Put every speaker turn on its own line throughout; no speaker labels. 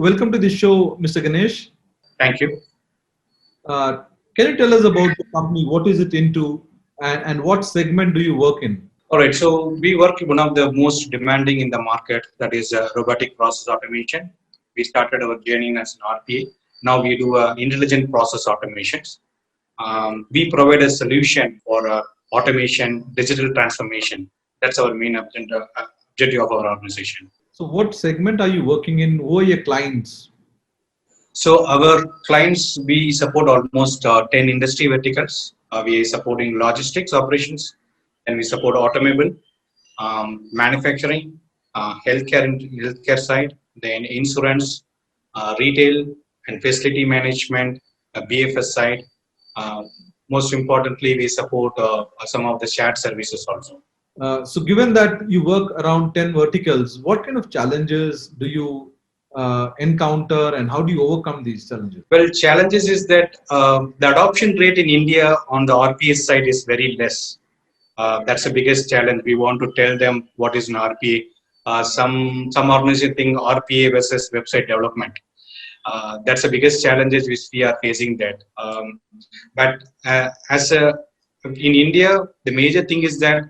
Welcome to the show, Mr. Ganesh.
Thank you.
Can you tell us about the company? What is it into, and what segment do you work in?
All right. So we work in one of the most demanding in the market, that is robotic process automation. We started our journey as an RPA. Now we do intelligent process automations. We provide a solution for automation, digital transformation. That's our main objective of our organization.
So, what segment are you working in? Who are your clients?
So our clients, we support almost 10 industry verticals. We are supporting logistics operations, and we support automobile, manufacturing, healthcare side, then insurance, retail and facility management, BFS side. Uh, Most importantly, we support some of the shared services also.
So, given that you work around 10 verticals, what kind of challenges do you encounter, and how do you overcome these challenges?
Well, challenges is that the adoption rate in India on the RPS side is very less. That's the biggest challenge. We want to tell them what is an RPA. Some organizations think RPA versus website development. That's the biggest challenges which we are facing. That, but as a in India, the major thing is that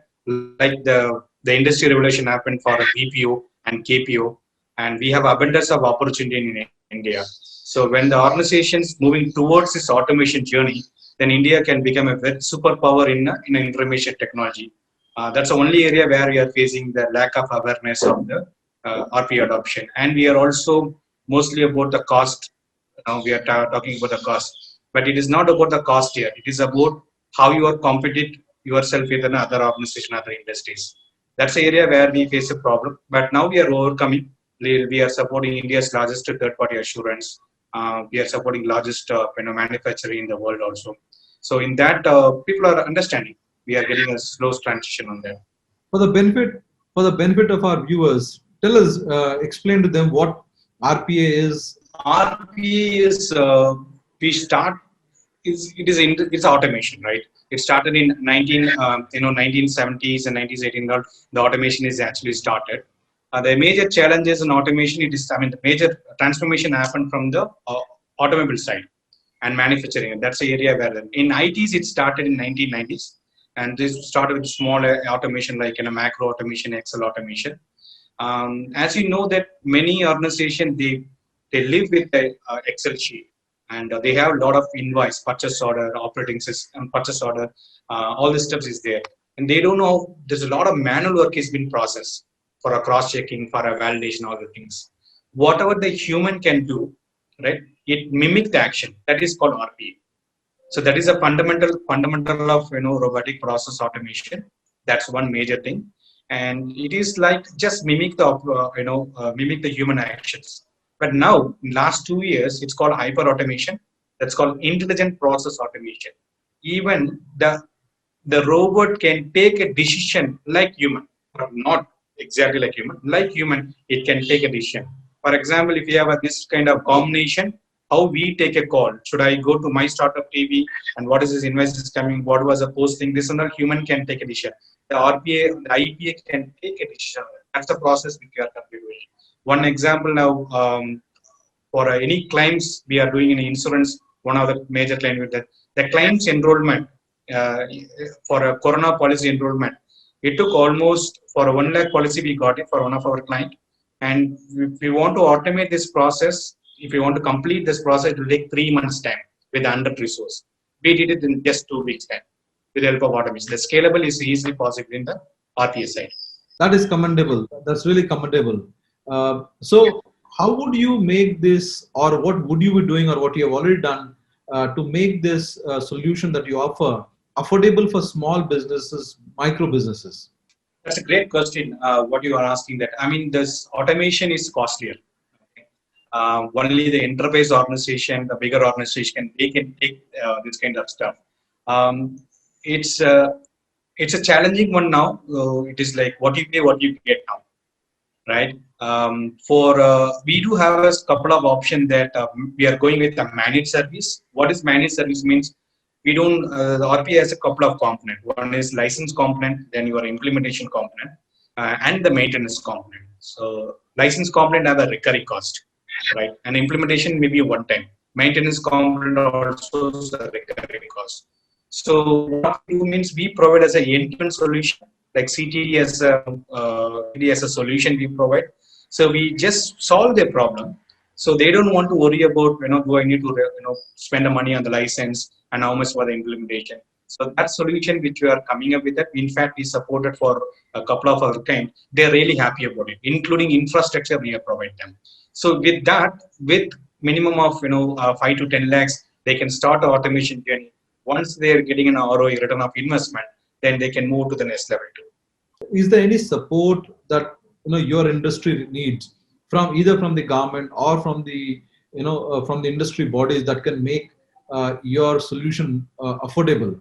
like the industry revolution happened for a BPO and KPO, and we have abundance of opportunity in India. So when the organizations moving towards this automation journey, then India can become a very superpower in information technology. That's the only area where we are facing the lack of awareness of the RP adoption, and we are also mostly about the cost. Now we are talking about the cost, but it is not about the cost here. It is about how you are competent yourself with another organization, other industries. That's the area where we face a problem, but now we are overcoming. We are supporting India's largest third-party assurance. We are supporting largest manufacturing in the world also. So in that, people are understanding. We are getting a slow transition on that.
For the benefit of our viewers, tell us, explain to them what RPA is.
RPA is we start is it is it's automation, right? It started in 1970s and 1918. The automation is actually started. The major challenges in automation, the major transformation happened from the automobile side and manufacturing. That's the area where in ITs it started in 1990s, and this started with small automation like in a macro automation, Excel automation. As you know that many organizations they live with a Excel sheet, and they have a lot of invoice, purchase order, operating system, purchase order, all this stuff is there, and they don't know there's a lot of manual work has been processed for a cross checking, for a validation, all the things. Whatever the human can do, right? It mimics the action. That is called RPA. So that is a fundamental of robotic process automation. That's one major thing, and it is like just mimic the mimic the human actions. But now in last 2 years, it's called hyper automation. That's called intelligent process automation. Even the robot can take a decision like human, but not exactly like human, it can take a decision. For example, if you have this kind of combination, how we take a call, should I go to my startup TV, and what is this invoice is coming, what was the posting, this and all, human can take a decision. The RPA, the IPA can take a decision. That's the process which we are currently doing. One example now, for any claims we are doing in insurance, one of the major claims with that, the claims enrollment, uh, for a corona policy enrollment, it took almost for a 1 lakh policy we got it for one of our client, and if we want to automate this process, if we want to complete this process, it will take 3 months time with 100 resource. We did it in just 2 weeks time with the help of automation. The scalable is easily possible in the RPA side.
That is commendable. That's really commendable. So, how would you make this, or what would you be doing, or what you have already done to make this solution that you offer affordable for small businesses, micro businesses?
That's a great question. What you are asking that. I mean, this automation is costlier. Okay. Only the enterprise organization, the bigger organization, they can take this kind of stuff. Um, it's uh, it's a challenging one now. It is like what you pay, what you get now, right? For We do have a couple of options that we are going with a managed service. What is managed service means? We don't The RPA has a couple of components. One is license component, then your implementation component, and the maintenance component. So license component have a recurring cost. right? And implementation may be one time. Maintenance component also is a recurring cost. So what we do means we provide as a end-to-end solution, like CTD as a solution we provide. So we just solve their problem. So they don't want to worry about, do I need to, spend the money on the license and how much for the implementation. So that solution which we are coming up with, that in fact we supported for a couple of our clients. They're really happy about it, including infrastructure we have provided them. So with that, with minimum of 5 to 10 lakhs, they can start the automation journey. Once they are getting an ROI, return of investment, then they can move to the next level too.
Is there any support that your industry needs from either from the government or from the from the industry bodies that can make your solution affordable?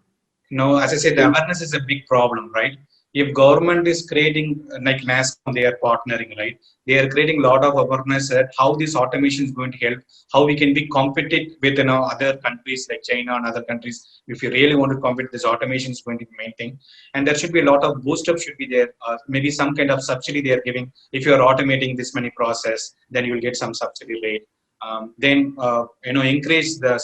No, as I said, the awareness is a big problem, right? If government is creating, like Nasscom, they are partnering, right? They are creating a lot of awareness that how this automation is going to help, how we can be competitive with other countries like China and other countries. If you really want to compete, this automation is going to be the main thing, and there should be a lot of boost up should be there. Maybe some kind of subsidy they are giving. If you are automating this many process, then you will get some subsidy rate. Then increase the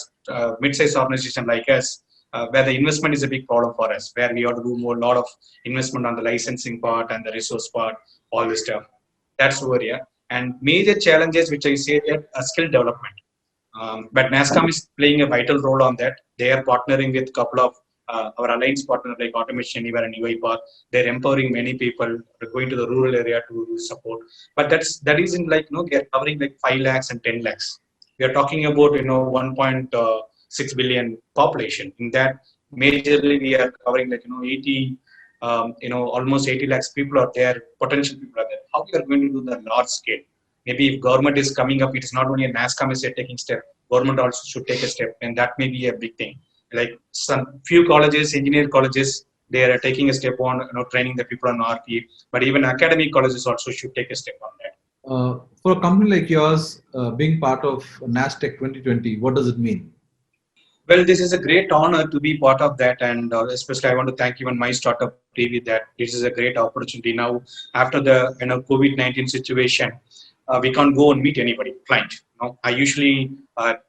mid-sized organization like us, where the investment is a big problem for us, where we have to do more lot of investment on the licensing part and the resource part, all this stuff. That's over here. And major challenges, which I say that skill development. But Nasscom is playing a vital role on that. They are partnering with a couple of our alliance partners like Automation Anywhere and UiPath. They're empowering many people going to the rural area to support. But that isn't like they're covering like 5 lakhs and 10 lakhs. We are talking about 1.6 billion population. In that, majorly we are covering like 80, almost 80 lakhs people are there. Potential people are there. How we are going to do the large scale? Maybe if government is coming up, it is not only a Nasscom is taking step. Government also should take a step, and that may be a big thing. Like some few colleges, engineer colleges, they are taking a step on training the people on RP. But even academic colleges also should take a step on that.
For a company like yours, being part of NASTech 2020, what does it mean?
Well, this is a great honor to be part of that, and especially I want to thank even my startup TV that this is a great opportunity now after the COVID-19 situation. We can't go and meet anybody, client. I usually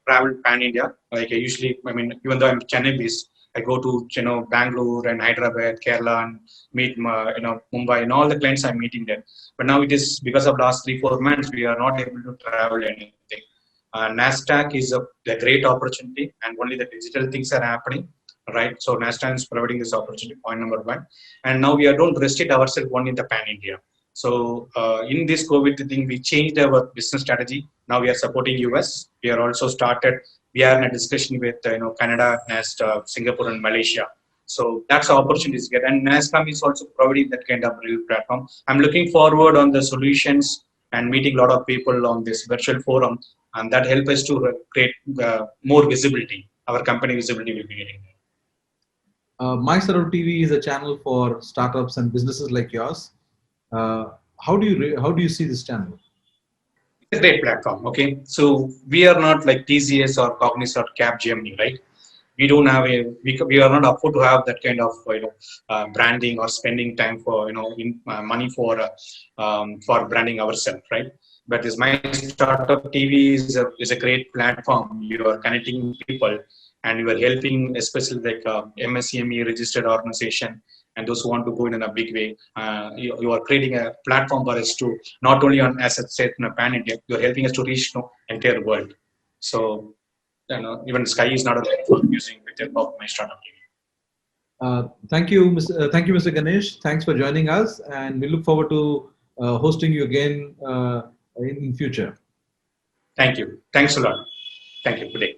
travel pan India. Like even though I'm Chennai based, I go to Bangalore and Hyderabad, Kerala, and meet Mumbai, and all the clients I'm meeting there. But now it is because of last 3-4 months we are not able to travel anything. Nasdaq is a great opportunity, and only the digital things are happening, right? So Nasdaq is providing this opportunity, point number one. And now we don't restrict ourselves only in the pan India. So in this COVID thing, we changed our business strategy. Now we are supporting US. We are also started. We are in a discussion with Canada, Singapore, and Malaysia. So that's opportunities get. And Nasscom is also providing that kind of real platform. I'm looking forward on the solutions and meeting a lot of people on this virtual forum, and that help us to create more visibility. Our company visibility will be getting there.
My Startup TV is a channel for startups and businesses like yours. How do you see this channel?
It's a great platform. Okay, so we are not like TCS or Cognizant or Capgemini, right? We don't have we are not afford to have that kind of branding or spending time for money for branding ourselves, right? But this my startup TV is a great platform. You are connecting people and you are helping, especially like MSME registered organization and those who want to go in a big way. You are creating a platform for us to not only on as a state in a pan India, you are helping us to reach entire world. So even sky is not a limit for using with the help of my startup TV.
Thank you, Mr. Ganesh. Thanks for joining us, and we look forward to hosting you again in future.
Thank you. Thanks a lot. Thank you. Good day.